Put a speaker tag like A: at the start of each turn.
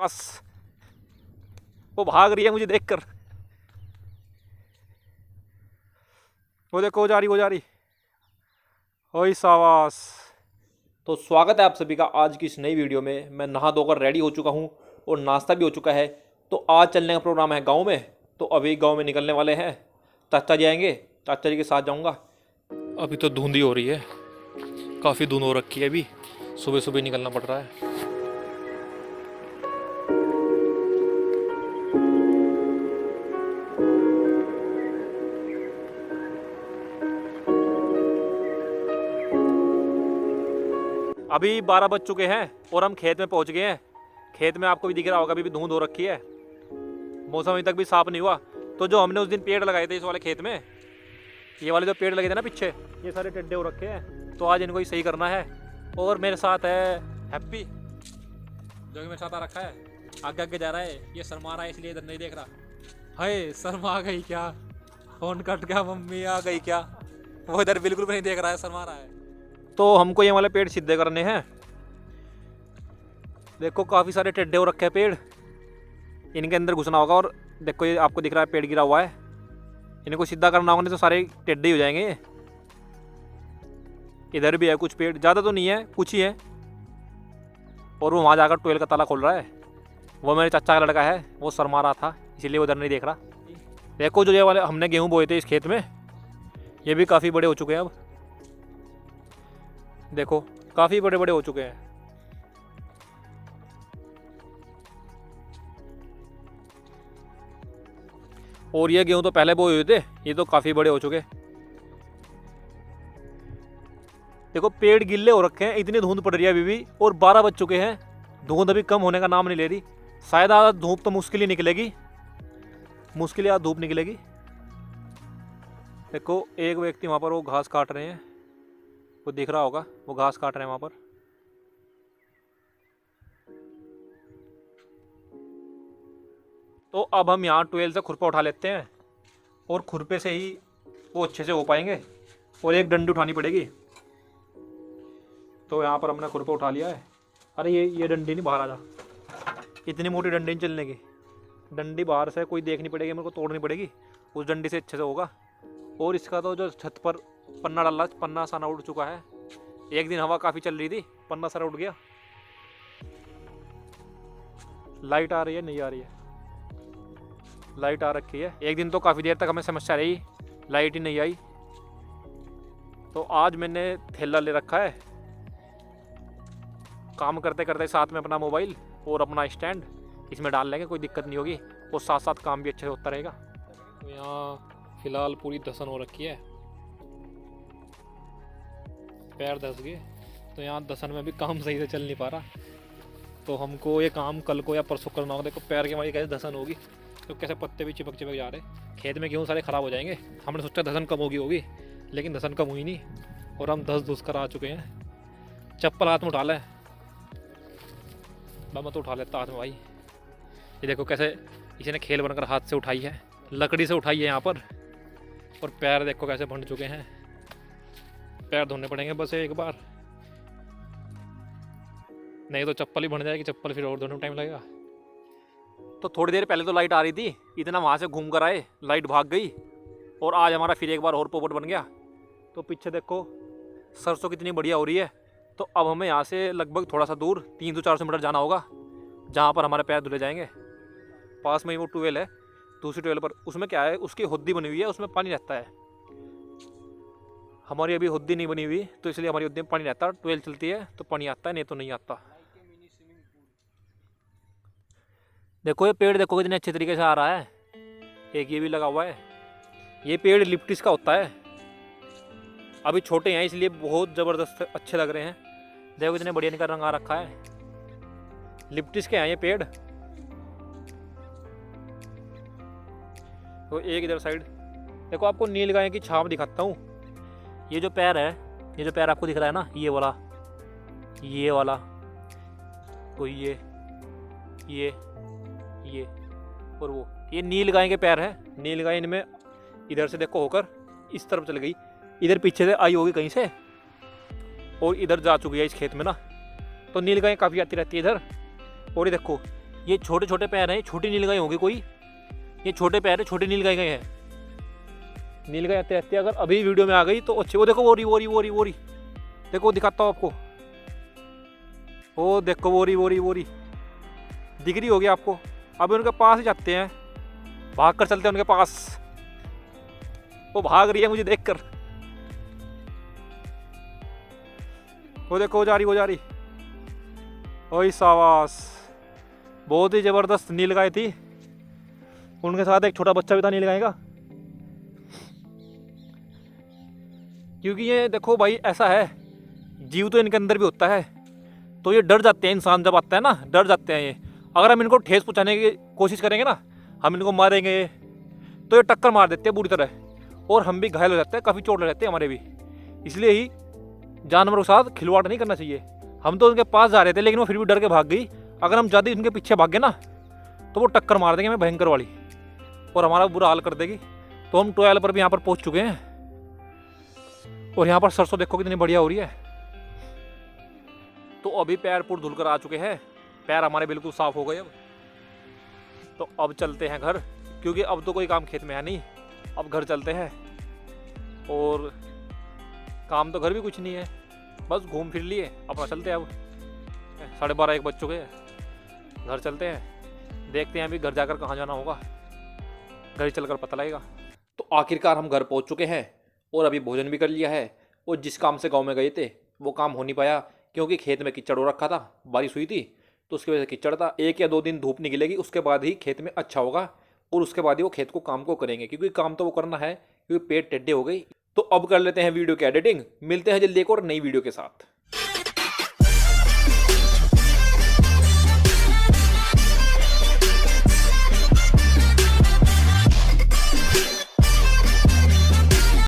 A: बस वो भाग रही है मुझे देखकर। वो देखो हो जा रही ओए सावास। तो स्वागत है आप सभी का आज की इस नई वीडियो में। मैं नहा धोकर रेडी हो चुका हूँ और नाश्ता भी हो चुका है। तो आज चलने का प्रोग्राम है गांव में। तो अभी गांव में निकलने वाले हैं, चाचा जी आएंगे, चाचा जी के साथ जाऊंगा। अभी तो धुंधी हो रही है, काफ़ी धुंध हो रखी है। अभी सुबह सुबह निकलना पड़ रहा है। अभी 12 बज चुके हैं और हम खेत में पहुंच गए हैं। खेत में आपको भी दिख रहा होगा अभी भी धुंध हो रखी है, मौसम अभी तक भी साफ नहीं हुआ। तो जो हमने उस दिन पेड़ लगाए थे इस वाले खेत में, ये वाले जो पेड़ लगे थे ना पीछे, ये सारे टेढ़े हो रखे हैं। तो आज इनको ही सही करना है। और मेरे साथ है हैप्पी, जो कि मेरे साथ आ रखा है, आगे आगे जा रहा है। ये शर्मा रहा है इसलिए इधर नहीं देख रहा। हाय शर्मा गई क्या, फोन कट गया, मम्मी आ गई क्या। वो इधर बिल्कुल भी नहीं देख रहा है, शर्मा रहा है। तो हमको ये वाले पेड़ सीधे करने हैं। देखो काफ़ी सारे टेढ़े हो रखे हैं पेड़, इनके अंदर घुसना होगा। और देखो ये आपको दिख रहा है पेड़ गिरा हुआ है, इनको सीधा करना होगा नहीं तो सारे टेढ़े ही हो जाएंगे ये। इधर भी है कुछ पेड़, ज़्यादा तो नहीं है, कुछ ही है। और वो वहाँ जाकर टोयल का ताला खोल रहा है। वो मेरे चाचा का लड़का है, वो शर्मा रहा था इसीलिए उधर नहीं देख रहा। देखो जो ये वाले हमने गेहूँ बोए थे इस खेत में, ये भी काफ़ी बड़े हो चुके हैं। अब देखो काफ़ी बड़े बड़े हो चुके हैं। और ये गेहूं तो पहले बोए हुए थे, ये तो काफ़ी बड़े हो चुके। देखो पेड़ गिल्ले हो रखे हैं, इतनी धुंध पड़ रही है अभी भी। और 12 बज चुके हैं, धुंध अभी कम होने का नाम नहीं ले रही। शायद आज धूप तो मुश्किल ही निकलेगी, मुश्किल ही आज धूप निकलेगी। देखो एक व्यक्ति वहाँ पर वो घास काट रहे हैं, वो दिख रहा होगा, वो घास काट रहे हैं वहाँ पर। तो अब हम यहाँ ट्वेल से खुरपा उठा लेते हैं और खुरपे से ही वो अच्छे से हो पाएंगे। और एक डंडी उठानी पड़ेगी। तो यहाँ पर हमने खुरपा उठा लिया है। अरे ये डंडी नहीं, बाहर आ जा, इतनी मोटी डंडी नहीं चलने की। डंडी बाहर से कोई देखनी पड़ेगी, मेरे को तोड़नी पड़ेगी, उस डंडी से अच्छे से होगा। और इसका तो जो छत पर पन्ना डाला, पन्ना साना उड़ चुका है। एक दिन हवा काफ़ी चल रही थी, पन्ना सारा उड़ गया। लाइट आ रही है, नहीं आ रही है, लाइट आ रखी है। एक दिन तो काफ़ी देर तक हमें समस्या रही, लाइट ही नहीं आई। तो आज मैंने थैला ले रखा है, काम करते करते साथ में अपना मोबाइल और अपना स्टैंड इसमें डाल लेंगे, कोई दिक्कत नहीं होगी। और साथ साथ काम भी अच्छे से होता रहेगा। तो यहाँ फिलहाल पूरी धसन हो रखी है, पैर धस गए। तो यहाँ धसन में भी काम सही से चल नहीं पा रहा। तो हमको ये काम कल को या परसों करना होगा। देखो पैर के हमारी कैसे धसन होगी, तो कैसे पत्ते भी चिपक चिपक जा रहे। खेत में गेहूँ सारे ख़राब हो जाएंगे। हमने सोचा धसन कम होगी, लेकिन धसन कम हुई नहीं और हम धस धुस कर आ चुके हैं। चप्पल हाथ में उठा लें, मैं तो उठा लेता हाथ में भाई। ये देखो कैसे इसी ने खेल बनकर हाथ से उठाई है, लकड़ी से उठाई है यहाँ पर। और पैर देखो कैसे बंध चुके हैं, पैर धोने पड़ेंगे बस एक बार, नहीं तो चप्पल ही बन जाएगी। चप्पल फिर और धोने में टाइम लगेगा। तो थोड़ी देर पहले तो लाइट आ रही थी, इतना वहाँ से घूम कर आए, लाइट भाग गई। और आज हमारा फिर एक बार और पोपट बन गया। तो पीछे देखो सरसों कितनी बढ़िया हो रही है। तो अब हमें यहाँ से लगभग थोड़ा सा दूर 300-400 मीटर जाना होगा, जहाँ पर हमारे पैर धुले जाएंगे। पास में ही वो ट्यूबवेल है, दूसरी ट्यूबवेल पर। उसमें क्या है, उसकी हुद्दी बनी हुई है, उसमें पानी रहता है। हमारी अभी हुद्दी नहीं बनी हुई, तो इसलिए हमारी हुद्दी में पानी रहता है। ट्यूबवेल चलती है तो पानी आता है, नहीं तो नहीं आता। देखो ये पेड़ देखो कितने अच्छे तरीके से आ रहा है। एक ये भी लगा हुआ है, ये पेड़ लिप्टिस का होता है। अभी छोटे हैं इसलिए बहुत ज़बरदस्त अच्छे लग रहे हैं। देखो कितने बढ़िया इनका रंग आ रखा है, लिप्टिस के हैं ये पेड़। तो एक इधर साइड देखो, आपको नीलगाय की छाप दिखाता हूँ। ये जो पैर है, ये जो पैर आपको दिख रहा है ना, ये वाला, ये वाला, तो ये और वो, ये नीलगाय के पैर है। नीलगाय इनमें इधर से देखो होकर इस तरफ चल गई, इधर पीछे से आई होगी कहीं से और इधर जा चुकी है इस खेत में ना। तो नीलगाय काफ़ी आती रहती है इधर। और ये देखो ये छोटे छोटे पैर हैं, छोटी नीलगाय होंगी कोई। ये छोटे पैर है, छोटी नीलगाय गए हैं। नीलगाय आते रहते अगर अभी वीडियो में आ गई तो अच्छी। वो देखो वो रही देखो, दिखाता हूँ आपको। वो देखो वो रही दिख रही होगी आपको। अभी उनके पास ही जाते हैं, भाग कर चलते हैं उनके पास। वो भाग रही है मुझे देखकर। वो देखो वो जा रही। ओए शाबाश, बहुत ही जबरदस्त नीलगाय थी। उनके साथ एक छोटा बच्चा भी था नीलगाय का। क्योंकि ये देखो भाई, ऐसा है, जीव तो इनके अंदर भी होता है। तो ये डर जाते हैं, इंसान जब आता है ना डर जाते हैं ये। अगर हम इनको ठेस पहुंचाने की कोशिश करेंगे ना, हम इनको मारेंगे तो ये टक्कर मार देते हैं बुरी तरह, और हम भी घायल हो जाते हैं, काफ़ी चोट लग जाती है हमारे भी। इसलिए ही जानवरों के साथ खिलवाड़ नहीं करना चाहिए। हम तो उनके पास जा रहे थे लेकिन वो फिर भी डर के भाग गई। अगर हम ज़्यादा उनके पीछे भाग गए ना तो वो टक्कर मार देंगे हमें भयंकर वाली, और हमारा बुरा हाल कर देगी। तो हम टोयल पर भी यहाँ पर पहुँच चुके हैं, और यहाँ पर सरसों देखो कितनी बढ़िया हो रही है। तो अभी पैर पुर धुल कर आ चुके हैं, पैर हमारे बिल्कुल साफ हो गए अब। तो अब चलते हैं घर, क्योंकि अब तो कोई काम खेत में है नहीं। अब घर चलते हैं, और काम तो घर भी कुछ नहीं है, बस घूम फिर लिए अपना चलते हैं। अब 12:30-1 बज चुके हैं, घर चलते हैं। देखते हैं अभी घर जाकर कहाँ जाना होगा, घर चलकर पता लगेगा। तो आखिरकार हम घर पहुँच चुके हैं, और अभी भोजन भी कर लिया है। और जिस काम से गाँव में गए थे वो काम हो नहीं पाया, क्योंकि खेत में कीचड़ हो रखा था, बारिश हुई थी तो उसकी वजह से कीचड़ था। 1 या 2 दिन धूप निकलेगी, उसके बाद ही खेत में अच्छा होगा, और उसके बाद ही वो खेत को काम को करेंगे, क्योंकि काम तो वो करना है, क्योंकि पेट टेढ़े हो गई। तो अब कर लेते हैं वीडियो की एडिटिंग। मिलते हैं जल्दी एक और नई वीडियो के साथ।